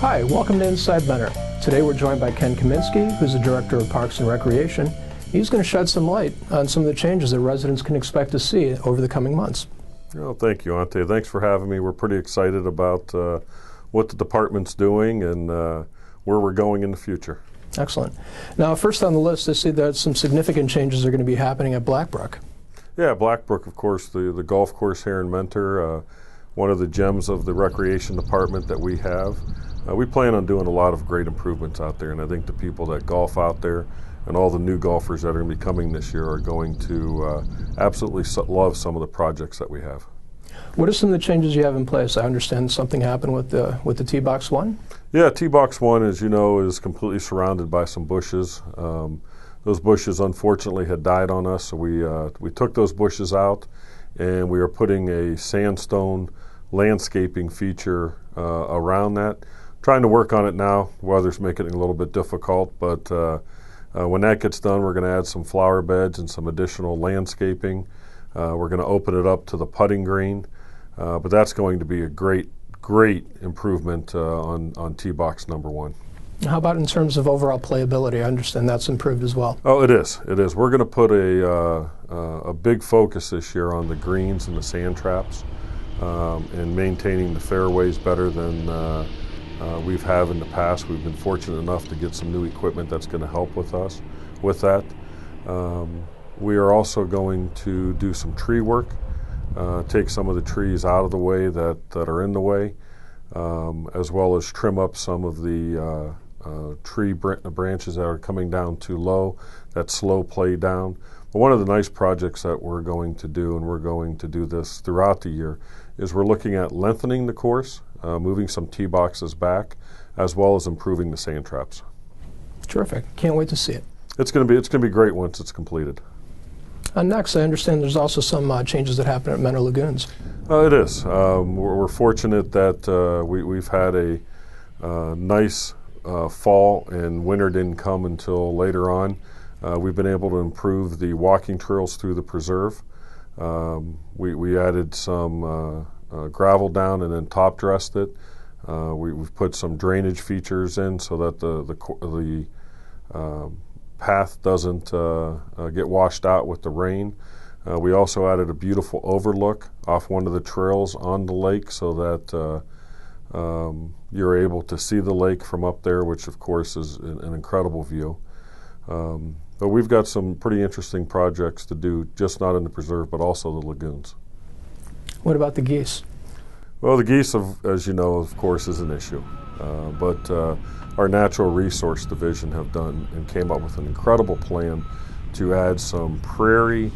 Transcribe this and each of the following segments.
Hi, welcome to Inside Mentor. Today we're joined by Kenn Kaminski, who's the Director of Parks and Recreation. He's going to shed some light on some of the changes that residents can expect to see over the coming months. Well, thank you, Ante. Thanks for having me. We're pretty excited about what the department's doing and where we're going in the future. Excellent. Now, first on the list, I see that some significant changes are going to be happening at Blackbrook. Yeah, Blackbrook, of course, the golf course here in Mentor, one of the gems of the recreation department that we have. We plan on doing a lot of great improvements out there, and I think the people that golf out there and all the new golfers that are going to be coming this year are going to absolutely love some of the projects that we have. What are some of the changes you have in place? I understand something happened with the Tee Box 1? Yeah, Tee Box 1, as you know, is completely surrounded by some bushes. Those bushes, unfortunately, had died on us, so we took those bushes out, and we are putting a sandstone landscaping feature around that. Trying to work on it now. Weather's making it a little bit difficult, but when that gets done, we're going to add some flower beds and some additional landscaping. We're going to open it up to the putting green, but that's going to be a great improvement on Tee Box number 1. How about in terms of overall playability? I understand that's improved as well. Oh, it is. It is. We're going to put a big focus this year on the greens and the sand traps and maintaining the fairways better than we've had in the past. We've been fortunate enough to get some new equipment that's going to help with us with that. We are also going to do some tree work, take some of the trees out of the way that are in the way, as well as trim up some of the tree branches that are coming down too low, that slow play down. But one of the nice projects that we're going to do, and we're going to do this throughout the year, is we're looking at lengthening the course, moving some tee boxes back, as well as improving the sand traps. Terrific. Can't wait to see it. It's going to be great once it's completed. Next, I understand there's also some changes that happen at Mentor Lagoons. It is. We're fortunate that we've had a nice fall, and winter didn't come until later on. We've been able to improve the walking trails through the preserve. We added some gravel down and then top dressed it. We've put some drainage features in so that the path doesn't get washed out with the rain. We also added a beautiful overlook off one of the trails on the lake so that you're able to see the lake from up there, which of course is an incredible view. But we've got some pretty interesting projects to do, just not in the preserve, but also the lagoons. What about the geese? Well, the geese, as you know, of course, is an issue. But our Natural Resource Division have done and came up with an incredible plan to add some prairie,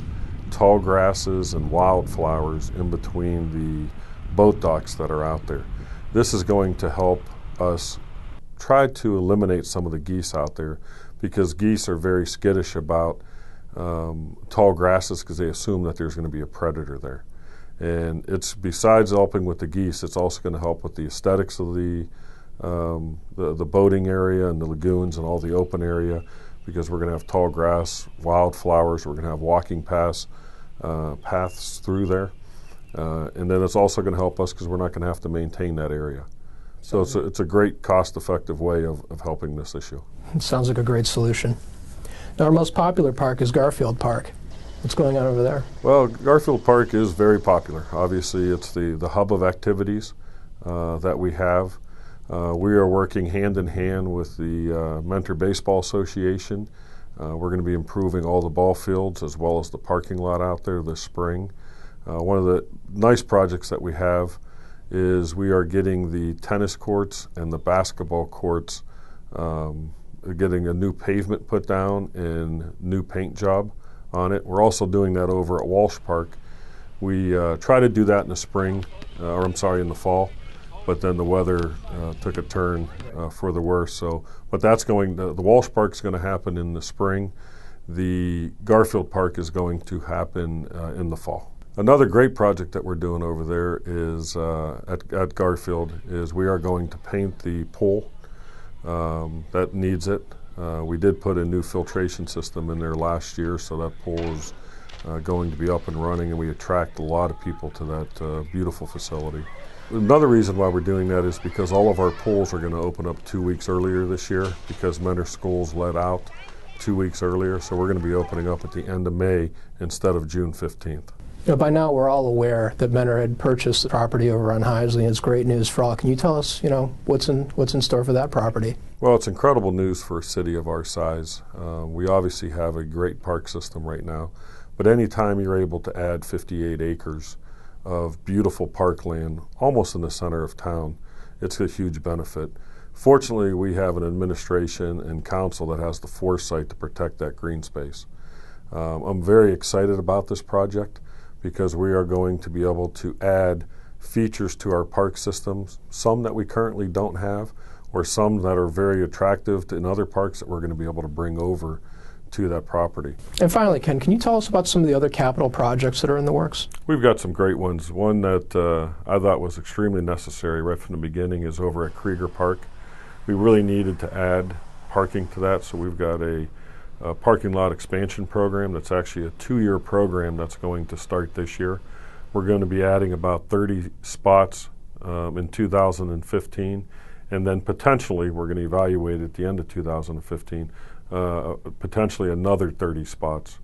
tall grasses, and wildflowers in between the boat docks that are out there. This is going to help us try to eliminate some of the geese out there, because geese are very skittish about tall grasses because they assume that there's going to be a predator there. And it's, besides helping with the geese, it's also going to help with the aesthetics of the boating area and the lagoons and all the open area, because we're going to have tall grass, wildflowers, we're going to have walking paths through there. And then it's also going to help us because we're not going to have to maintain that area. So it's a great cost-effective way of helping this issue. It sounds like a great solution. Now, our most popular park is Garfield Park. What's going on over there? Well, Garfield Park is very popular. Obviously, it's the hub of activities that we have. We are working hand in hand with the Mentor Baseball Association. We're going to be improving all the ball fields as well as the parking lot out there this spring. One of the nice projects that we have is we are getting the tennis courts and the basketball courts, getting a new pavement put down and new paint job on it. We're also doing that over at Walsh Park. We try to do that in the spring, in the fall, but then the weather took a turn for the worse. But that's the Walsh Park's going to happen in the spring. The Garfield Park is going to happen in the fall. Another great project that we're doing over there is at Garfield is we are going to paint the pool. That needs it. We did put a new filtration system in there last year, so that pool is going to be up and running, and we attract a lot of people to that beautiful facility. Another reason why we're doing that is because all of our pools are going to open up 2 weeks earlier this year because Mentor schools let out 2 weeks earlier. So we're going to be opening up at the end of May instead of June 15th. You know, by now we're all aware that Mentor had purchased the property over on Heisley, and it's great news for all. Can you tell us, what's in store for that property? Well, it's incredible news for a city of our size. We obviously have a great park system right now, but anytime you're able to add 58 acres of beautiful parkland almost in the center of town, it's a huge benefit. Fortunately, we have an administration and council that has the foresight to protect that green space. I'm very excited about this project because we are going to be able to add features to our park systems, some that we currently don't have, or some that are very attractive in other parks that we're going to be able to bring over to that property. And finally, Ken, can you tell us about some of the other capital projects that are in the works? We've got some great ones. One that I thought was extremely necessary right from the beginning is over at Krieger Park. We really needed to add parking to that, so we've got a parking lot expansion program that's actually a 2-year program that's going to start this year. We're going to be adding about 30 spots in 2015, and then potentially we're going to evaluate at the end of 2015 potentially another 30 spots.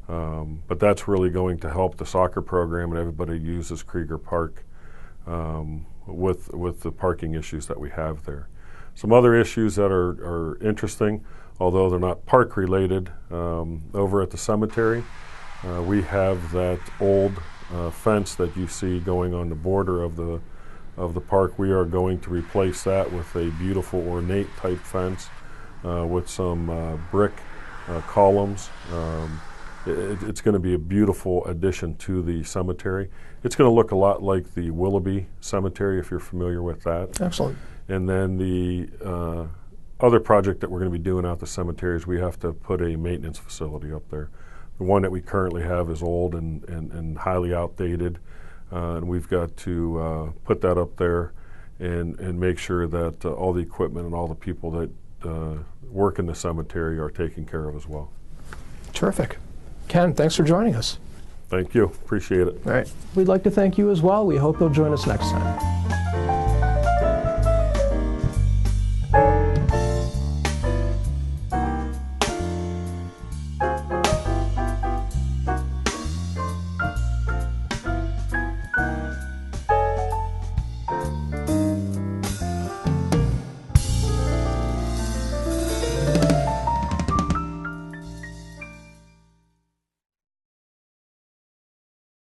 But that's really going to help the soccer program and everybody who uses Krieger Park with the parking issues that we have there. Some other issues that are interesting, although they're not park related, over at the cemetery, we have that old fence that you see going on the border of the park. We are going to replace that with a beautiful ornate type fence with some brick columns. It's going to be a beautiful addition to the cemetery. It's going to look a lot like the Willoughby Cemetery, if you're familiar with that. Excellent. And then the other project that we're going to be doing out the cemetery is we have to put a maintenance facility up there. The one that we currently have is old and highly outdated, and we've got to put that up there and make sure that all the equipment and all the people that work in the cemetery are taken care of as well. Terrific. Ken, thanks for joining us. Thank you. Appreciate it. All right. We'd like to thank you as well. We hope you'll join us next time.